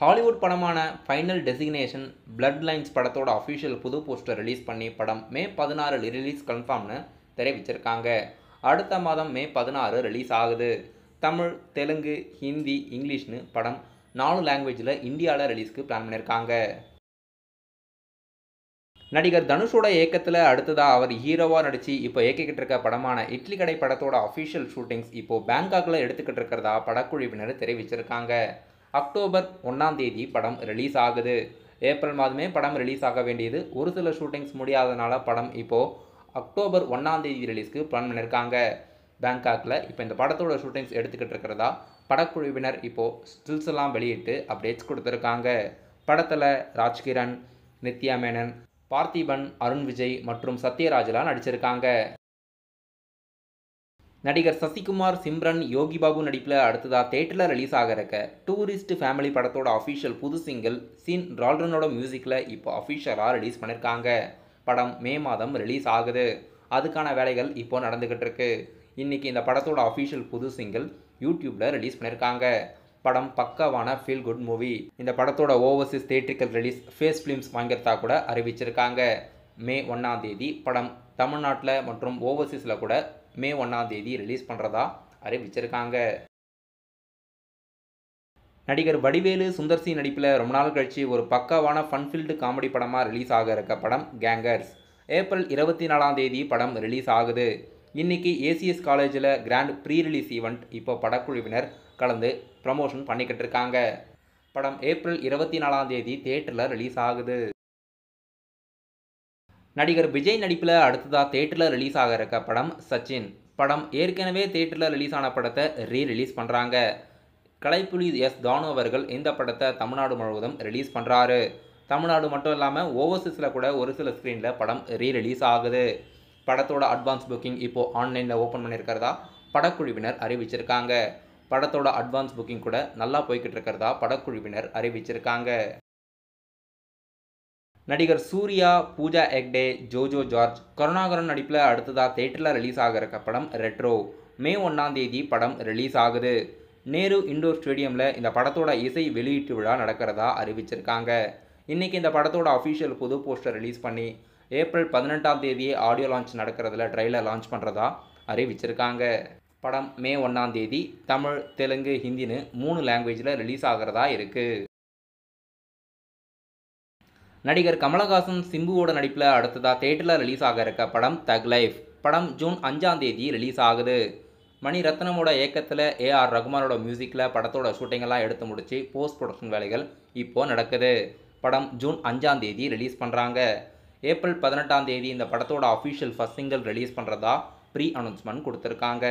Hollywood படமான final designation blood lines படத்தோட official புது போஸ்டர் ரிலீஸ் பண்ணி படம் மே 16 ரிலீஸ் கன்ஃபார்ம்னு தெரிவிச்சிருக்காங்க. அடுத்த மாதம் மே 16 ரிலீஸ் ஆகுது. தமிழ், தெலுங்கு, ஹிந்தி, இங்கிலீஷ்னு படம் 4 லாங்குவேஜில் இந்தியாவில் ரிலீஸ்க்கு பிளான் பண்ணியிருக்காங்க. நடிகர் தனுஷோட இயக்கத்தில் அடுத்ததாக அவர் ஹீரோவாக நடித்து இப்போ இயக்கிக்கிட்டு இருக்க படமான இட்லி கடை படத்தோட அஃபிஷியல் ஷூட்டிங்ஸ் இப்போது பேங்காக்கில் எடுத்துக்கிட்டு இருக்கிறதா படக்குழுவினர் தெரிவிச்சிருக்காங்க. அக்டோபர் 1ஆம் தேதி படம் ரிலீஸ் ஆகுது. ஏப்ரல் மாதமே படம் ரிலீஸ் ஆக வேண்டியது ஒரு சில ஷூட்டிங்ஸ் முடியாதனால படம் இப்போது அக்டோபர் 1ஆம் தேதி ரிலீஸ்க்கு பிளான் பண்ணியிருக்காங்க. பேங்காக்கில் இப்போ இந்த படத்தோட ஷூட்டிங்ஸ் எடுத்துக்கிட்டு இருக்கிறதா படக்குழுவினர் இப்போது ஸ்டில்ஸ் எல்லாம் வெளியிட்டு அப்டேட்ஸ் கொடுத்துருக்காங்க. படத்தில் ராஜ்கிரண், நித்யா மேனன், பார்த்திபன், அருண் விஜய் மற்றும் சத்யராஜ்லாம் நடிச்சிருக்காங்க. நடிகர் சசிகுமார், சிம்ரன், யோகி பாபு நடிப்பில் அடுத்ததாக தேட்டரில் ரிலீஸ் ஆக இருக்க டூரிஸ்ட் ஃபேமிலி படத்தோட அஃபிஷியல் புது சிங்கிள் சீன் ரால்ரனோட மியூசிக்கில் இப்போ அஃபிஷியலாக ரிலீஸ் பண்ணியிருக்காங்க. படம் மே மாதம் ரிலீஸ் ஆகுது. அதுக்கான வேலைகள் இப்போ நடந்துக்கிட்டு இருக்கு. இன்றைக்கி இந்த படத்தோட அஃபிஷியல் புது சிங்கிள் யூடியூப்பில் ரிலீஸ் பண்ணியிருக்காங்க. படம் பக்காவான ஃபீல் குட் மூவி. இந்த படத்தோட overseas theatrical release Phars films வாங்கிறதா கூட அறிவிச்சிருக்காங்க. மே 1ஆம் தேதி படம் தமிழ்நாட்டில் மற்றும் ஓவர்சீஸில் கூட மே 1ஆம் தேதி ரிலீஸ் பண்ணுறதா அறிவிச்சிருக்காங்க. நடிகர் வடிவேலு, சுந்தர் சி நடிப்பில் ரொம்ப நாள் கழிச்சு ஒரு பக்காவான ஃபன்ஃபில்டு காமெடி படமாக ரிலீஸ் ஆக இருக்க படம் கேங்கர்ஸ். ஏப்ரல் 24ஆம் தேதி படம் ரிலீஸ் ஆகுது. இன்றைக்கி ஏசிஎஸ் காலேஜில் கிராண்ட் ப்ரீ ரிலீஸ் ஈவெண்ட் இப்போ படக்குழுவினர் கலந்து ப்ரமோஷன் பண்ணிக்கிட்டு இருக்காங்க. படம் ஏப்ரல் 24ஆம் தேதி தியேட்டரில் ரிலீஸ் ஆகுது. நடிகர் விஜய் நடிப்பில் அடுத்ததாக தேட்டரில் ரிலீஸ் ஆக இருக்க படம் சச்சின். படம் ஏற்கனவே தேட்டரில் ரிலீஸ் ஆன படத்தை ரிலீஸ் பண்ணுறாங்க. கலைப்புலி எஸ் தானு அவர்கள் இந்த படத்தை தமிழ்நாடு முழுவதும் ரிலீஸ் பண்ணுறாரு. தமிழ்நாடு மட்டும் இல்லாமல் ஓவர்சீஸில் கூட ஒரு சில ஸ்க்ரீனில் படம் ரிலீஸ் ஆகுது. படத்தோட அட்வான்ஸ் புக்கிங் இப்போது ஆன்லைனில் ஓப்பன் பண்ணியிருக்கிறதா படக்குழுவினர் அறிவிச்சிருக்காங்க. படத்தோட அட்வான்ஸ் புக்கிங் கூட நல்லா போய்கிட்டு இருக்கிறதா படக்குழுவினர் அறிவிச்சிருக்காங்க. நடிகர் சூர்யா, பூஜா ஹெக்டே, ஜோஜோ ஜார்ஜ், கருணாகரன் நடிப்பில் அடுத்ததாக தேட்டரில் ரிலீஸ் ஆக இருக்க படம் ரெட்ரோ. மே 1ஆம் தேதி படம் ரிலீஸ் ஆகுது. நேரு இண்டோர் ஸ்டேடியமில் இந்த படத்தோட இசை வெளியீட்டு விழா நடக்கிறதா அறிவிச்சிருக்காங்க. இன்றைக்கி இந்த படத்தோட அஃபிஷியல் புது போஸ்டர் ரிலீஸ் பண்ணி ஏப்ரல் 18ஆம் தேதியே ஆடியோ லான்ச் நடக்கிறதுல ட்ரெய்லர் லான்ச் பண்ணுறதா அறிவிச்சிருக்காங்க. படம் மே 1ஆம் தேதி தமிழ், தெலுங்கு, ஹிந்தின்னு 3 லாங்குவேஜில் ரிலீஸ் ஆகிறதா இருக்குது. நடிகர் கமலஹாசன், சிம்புவோட நடிப்பில் அடுத்ததாக தேட்டரில் ரிலீஸ் ஆக இருக்க படம் தக் லைஃப். படம் ஜூன் 5ஆம் தேதி ரிலீஸ் ஆகுது. மணிரத்னமோட இயக்கத்தில் ஏஆர் ரகுமானோட மியூசிக்கில் படத்தோட ஷூட்டிங்கெல்லாம் எடுத்து முடிச்சு போஸ்ட் ப்ரொடக்ஷன் வேலைகள் இப்போது நடக்குது. படம் ஜூன் 5ஆம் தேதி ரிலீஸ் பண்ணுறாங்க. ஏப்ரல் 18ஆம் தேதி இந்த படத்தோட அஃபிஷியல் ஃபர்ஸ்ட் சிங்கிள் ரிலீஸ் பண்ணுறதா ப்ரீ அனௌன்ஸ்மெண்ட் கொடுத்துருக்காங்க.